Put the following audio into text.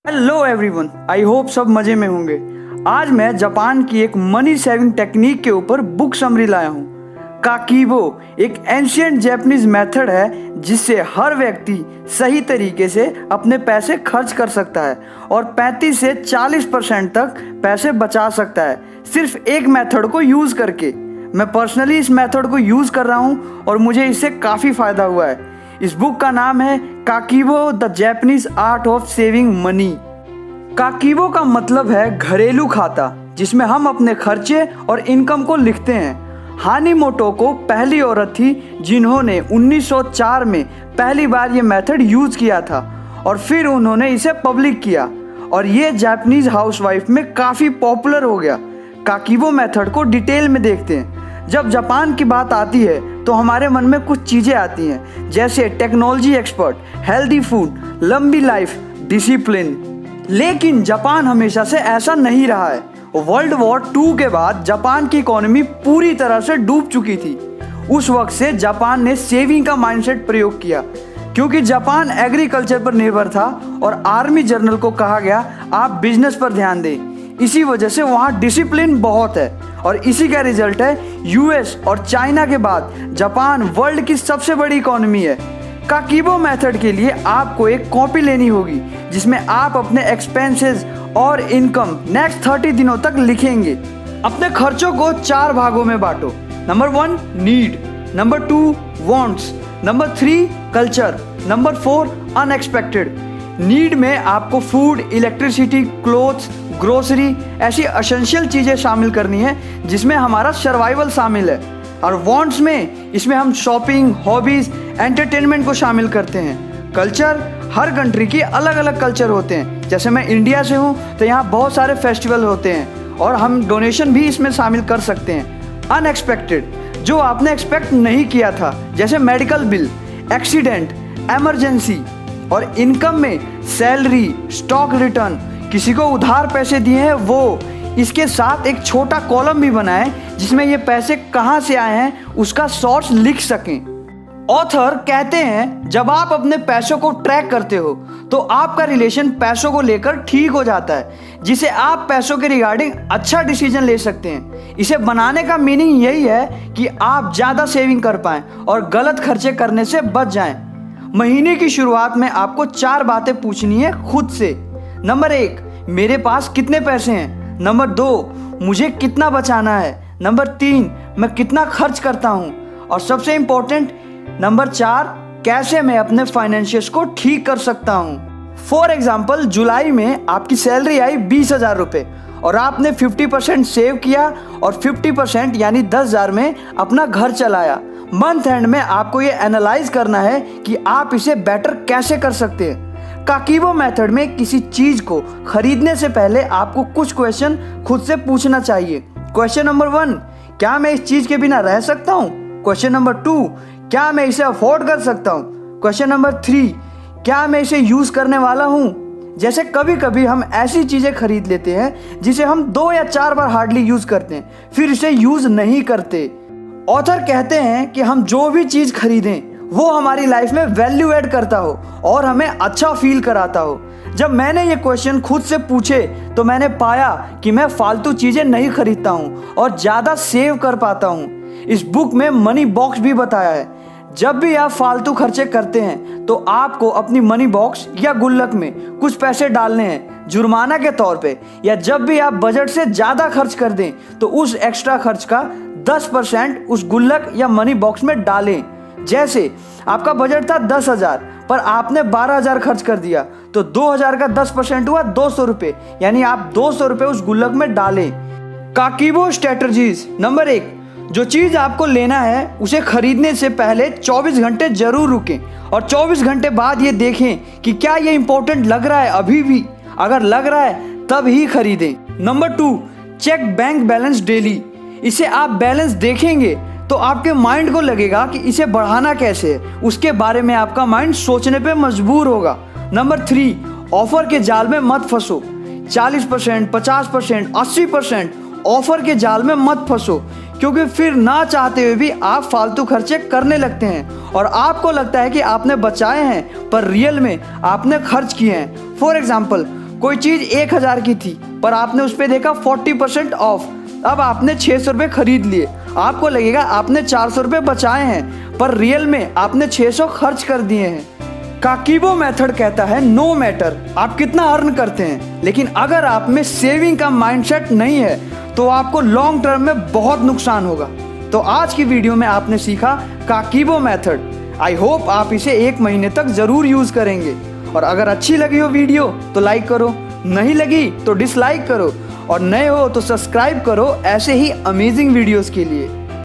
Hello everyone, I hope सब मज़े में होंगे। आज मैं जापान की एक मनी सेविंग टेक्निक के ऊपर बुक समरी लाया हूँ। काकीबो एक एंशिएंट जैपनीज मेथड है जिससे हर व्यक्ति सही तरीके से अपने पैसे खर्च कर सकता है और 35 से 40% तक पैसे बचा सकता है सिर्फ एक मेथड को यूज़ करके। मैं पर्सनली इस मेथड को यूज़ कर रहा हूँ और मुझे इससे काफ़ी फ़ायदा हुआ है। इस बुक का नाम है Kakeibo the Japanese art of saving money. Kakeibo का मतलब है घरेलू खाता, जिसमें हम अपने खर्चे और इनकम को लिखते हैं। हानिमोटो पहली औरत थी जिन्होंने 1904 में पहली बार ये मेथड यूज़ किया था और फिर उन्होंने इसे पब्लिक किया और ये जापानीज हाउसवाइफ में काफ़ी पॉपुलर हो गया। काकीबो मेथड को डिटेल में देखते हैं। जब जापान की बात आती है तो हमारे मन में कुछ चीज़ें आती हैं, जैसे टेक्नोलॉजी एक्सपर्ट, हेल्दी फूड, लंबी लाइफ, डिसिप्लिन। लेकिन जापान हमेशा से ऐसा नहीं रहा है। वर्ल्ड वॉर 2 के बाद जापान की इकोनॉमी पूरी तरह से डूब चुकी थी। उस वक्त से जापान ने सेविंग का माइंडसेट प्रयोग किया, क्योंकि जापान एग्रीकल्चर पर निर्भर था और आर्मी जनरल को कहा गया आप बिजनेस पर ध्यान दें। इसी वजह से वहाँ डिसिप्लिन बहुत है और इसी का रिजल्ट है यूएस और चाइना के बाद जापान वर्ल्ड की सबसे बड़ी इकोनॉमी है। काकीबो मेथड के लिए आपको एक कॉपी लेनी होगी जिसमें आप अपने एक्सपेंसेस और इनकम नेक्स्ट 30 दिनों तक लिखेंगे। अपने खर्चों को 4 भागों में बांटो। Number 1 need, number 2 wants, number 3 culture, number 4 unexpected. Need में आपको फूड, इलेक्ट्रिसिटी, क्लोथ्स, ग्रोसरी ऐसी एसेंशियल चीज़ें शामिल करनी है जिसमें हमारा सर्वाइवल शामिल है। और वांट्स में इसमें हम शॉपिंग, हॉबीज़, एंटरटेनमेंट को शामिल करते हैं। कल्चर, हर कंट्री की अलग अलग कल्चर होते हैं। जैसे मैं इंडिया से हूँ तो यहाँ बहुत सारे फेस्टिवल होते हैं और हम डोनेशन भी इसमें शामिल कर सकते हैं। अनएक्सपेक्टेड, जो आपने एक्सपेक्ट नहीं किया था, जैसे मेडिकल बिल, एक्सीडेंट, इमरजेंसी। और इनकम में सैलरी, स्टॉक रिटर्न, किसी को उधार पैसे दिए हैं वो। इसके साथ एक छोटा कॉलम भी बनाएं जिसमें ये पैसे कहाँ से आए हैं उसका सोर्स लिख सकें। ऑथर कहते हैं जब आप अपने पैसों को ट्रैक करते हो तो आपका रिलेशन पैसों को लेकर ठीक हो जाता है, जिसे आप पैसों के रिगार्डिंग अच्छा डिसीजन ले सकते हैं। इसे बनाने का मीनिंग यही है कि आप ज़्यादा सेविंग कर पाएं और गलत खर्चे करने से बच जाएं। महीने की शुरुआत में आपको 4 बातें पूछनी है खुद से। नंबर 1, मेरे पास कितने पैसे हैं। नंबर 2, मुझे कितना बचाना है। नंबर 3, मैं कितना खर्च करता हूँ। और सबसे इम्पोर्टेंट नंबर 4, कैसे मैं अपने फाइनेंशियल्स को ठीक कर सकता हूँ। फॉर एग्जाम्पल, जुलाई में आपकी सैलरी आई 20,000 रुपये और आपने 50% सेव किया और 50% यानी 10,000 में अपना घर चलाया। मंथ एंड में आपको ये एनालाइज करना है कि आप इसे बेटर कैसे कर सकते हैं। काकीबो मेथड में किसी चीज़ को खरीदने से पहले आपको कुछ क्वेश्चन खुद से पूछना चाहिए। क्वेश्चन नंबर 1, क्या मैं इस चीज़ के बिना रह सकता हूँ। क्वेश्चन नंबर 2, क्या मैं इसे अफोर्ड कर सकता हूँ। क्वेश्चन नंबर 3, क्या मैं इसे यूज़ करने वाला हूँ। जैसे कभी कभी हम ऐसी चीज़ें खरीद लेते हैं जिसे हम 2 या 4 बार हार्डली यूज़ करते हैं, फिर इसे यूज़ नहीं करते। ऑथर कहते हैं कि हम जो भी चीज़ खरीदें वो हमारी लाइफ में वैल्यू ऐड करता हो और हमें अच्छा फील कराता हो। जब मैंने ये क्वेश्चन खुद से पूछे तो मैंने पाया कि मैं फालतू चीज़ें नहीं खरीदता हूँ और ज़्यादा सेव कर पाता हूँ। इस बुक में मनी बॉक्स भी बताया है। जब भी आप फालतू खर्चे करते हैं तो आपको अपनी मनी बॉक्स या गुल्लक में कुछ पैसे डालने हैं जुर्माना के तौर पे, या जब भी आप बजट से ज़्यादा खर्च कर दें तो उस एक्स्ट्रा खर्च का 10% उस गुल्लक या मनी बॉक्स में डालें। जैसे आपका बजट था 10,000 पर आपने 12,000 खर्च कर दिया तो 2,000 का 10% हुआ 200 रुपये, यानी आप 200 रुपये उस गुल्लक में डालें। काकीबो स्ट्रेटजीज। नंबर 1, जो चीज़ आपको लेना है उसे खरीदने से पहले 24 घंटे जरूर रुकें और 24 घंटे बाद ये देखें कि क्या ये इंपॉर्टेंट लग रहा है अभी भी। अगर लग रहा है तब ही खरीदें। Number 2, cheque bank balance daily. इसे आप बैलेंस देखेंगे तो आपके माइंड को लगेगा कि इसे बढ़ाना कैसे है, उसके बारे में आपका माइंड सोचने पे मजबूर होगा। नंबर 3, ऑफर के जाल में मत फंसो। 40%, 50%, 80% ऑफर के जाल में मत फंसो, क्योंकि फिर ना चाहते हुए भी आप फालतू खर्चे करने लगते हैं और आपको लगता है कि आपने बचाए हैं पर रियल में आपने खर्च किए हैं। फॉर एग्जाम्पल, कोई चीज़ 1000 की थी पर आपने उस पर देखा 40% ऑफ, अब आपने 600 रुपये खरीद लिए। आपको लगेगा आपने 400 रुपये बचाए हैं, पर रियल में आपने 600 खर्च कर दिए हैं। काकीबो मेथड कहता है नो मैटर आप कितना अर्न करते हैं, लेकिन अगर आप में सेविंग का माइंडसेट नहीं है तो आपको लॉन्ग टर्म में बहुत नुकसान होगा। तो आज की वीडियो में आपने सीखा काकीबो मेथड। आई होप आप इसे 1 महीने तक जरूर यूज करेंगे। और अगर अच्छी लगी हो वीडियो तो लाइक करो, नहीं लगी तो डिसलाइक करो, और नए हो तो सब्सक्राइब करो ऐसे ही अमेजिंग वीडियोस के लिए।